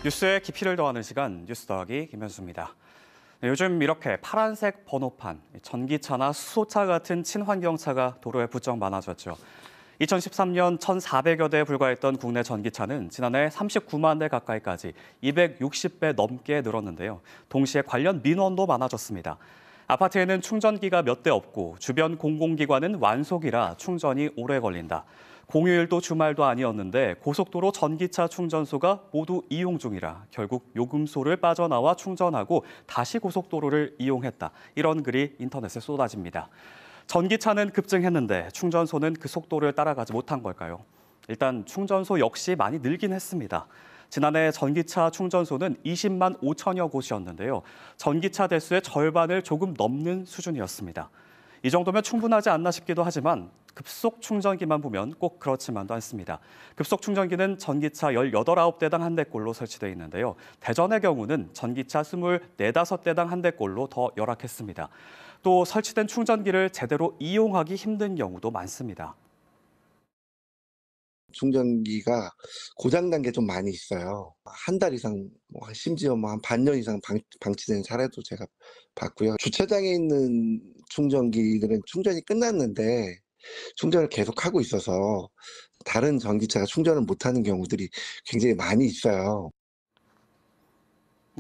뉴스에 깊이를 더하는 시간, 뉴스 더하기 김현수입니다. 요즘 이렇게 파란색 번호판, 전기차나 수소차 같은 친환경차가 도로에 부쩍 많아졌죠. 2013년 1,400여 대에 불과했던 국내 전기차는 지난해 39만 대 가까이까지 260배 넘게 늘었는데요. 동시에 관련 민원도 많아졌습니다. 아파트에는 충전기가 몇 대 없고 주변 공공기관은 완속이라 충전이 오래 걸린다. 공휴일도 주말도 아니었는데 고속도로 전기차 충전소가 모두 이용 중이라 결국 요금소를 빠져나와 충전하고 다시 고속도로를 이용했다. 이런 글이 인터넷에 쏟아집니다. 전기차는 급증했는데 충전소는 그 속도를 따라가지 못한 걸까요? 일단 충전소 역시 많이 늘긴 했습니다. 지난해 전기차 충전소는 20만 5천여 곳이었는데요. 전기차 대수의 절반을 조금 넘는 수준이었습니다. 이 정도면 충분하지 않나 싶기도 하지만 급속 충전기만 보면 꼭 그렇지만도 않습니다. 급속 충전기는 전기차 18, 19대당 한 대꼴로 설치되어 있는데요. 대전의 경우는 전기차 24, 5대당 한 대꼴로 더 열악했습니다. 또 설치된 충전기를 제대로 이용하기 힘든 경우도 많습니다. 충전기가 고장난 게 좀 많이 있어요. 한 달 이상, 심지어 한 반년 이상 방치된 사례도 제가 봤고요. 주차장에 있는 충전기들은 충전이 끝났는데 충전을 계속하고 있어서 다른 전기차가 충전을 못하는 경우들이 굉장히 많이 있어요.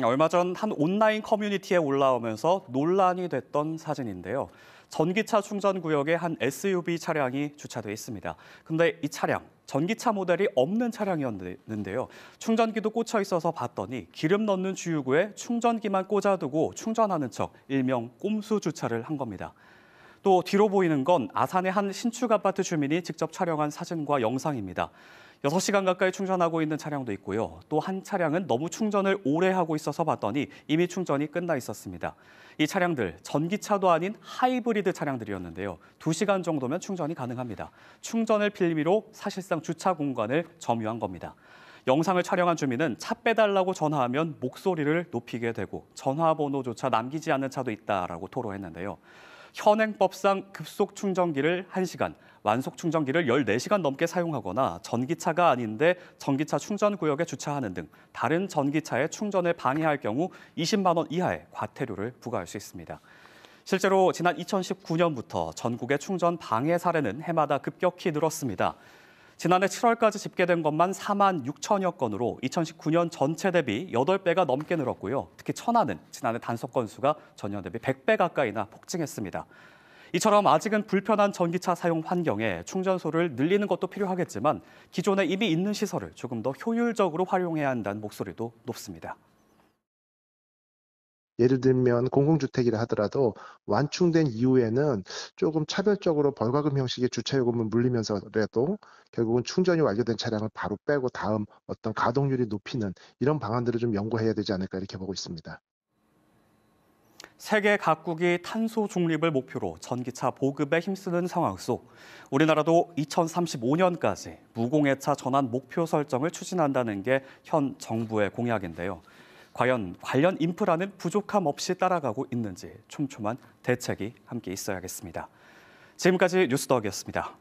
얼마 전 한 온라인 커뮤니티에 올라오면서 논란이 됐던 사진인데요. 전기차 충전 구역에 한 SUV 차량이 주차돼 있습니다. 근데 이 차량, 전기차 모델이 없는 차량이었는데요. 충전기도 꽂혀 있어서 봤더니 기름 넣는 주유구에 충전기만 꽂아두고 충전하는 척 일명 꼼수 주차를 한 겁니다. 또 뒤로 보이는 건 아산의 한 신축 아파트 주민이 직접 촬영한 사진과 영상입니다. 6시간 가까이 충전하고 있는 차량도 있고요. 또 한 차량은 너무 충전을 오래 하고 있어서 봤더니 이미 충전이 끝나 있었습니다. 이 차량들 전기차도 아닌 하이브리드 차량들이었는데요. 2시간 정도면 충전이 가능합니다. 충전을 빌미로 사실상 주차 공간을 점유한 겁니다. 영상을 촬영한 주민은 차 빼달라고 전화하면 목소리를 높이게 되고 전화번호조차 남기지 않는 차도 있다라고 토로했는데요. 현행법상 급속 충전기를 1시간, 완속 충전기를 14시간 넘게 사용하거나 전기차가 아닌데 전기차 충전 구역에 주차하는 등 다른 전기차의 충전을 방해할 경우 20만 원 이하의 과태료를 부과할 수 있습니다. 실제로 지난 2019년부터 전국의 충전 방해 사례는 해마다 급격히 늘었습니다. 지난해 7월까지 집계된 것만 4만 6천여 건으로 2019년 전체 대비 8배가 넘게 늘었고요. 특히 천안은 지난해 단속 건수가 전년 대비 100배 가까이나 폭증했습니다. 이처럼 아직은 불편한 전기차 사용 환경에 충전소를 늘리는 것도 필요하겠지만 기존에 이미 있는 시설을 조금 더 효율적으로 활용해야 한다는 목소리도 높습니다. 예를 들면 공공주택이라 하더라도 완충된 이후에는 조금 차별적으로 벌과금 형식의 주차요금을 물리면서라도 결국은 충전이 완료된 차량을 바로 빼고 다음 어떤 가동률이 높이는 이런 방안들을 좀 연구해야 되지 않을까 이렇게 보고 있습니다. 세계 각국이 탄소 중립을 목표로 전기차 보급에 힘쓰는 상황 속 우리나라도 2035년까지 무공해차 전환 목표 설정을 추진한다는 게 현 정부의 공약인데요. 과연 관련 인프라는 부족함 없이 따라가고 있는지 촘촘한 대책이 함께 있어야겠습니다. 지금까지 뉴스더기였습니다.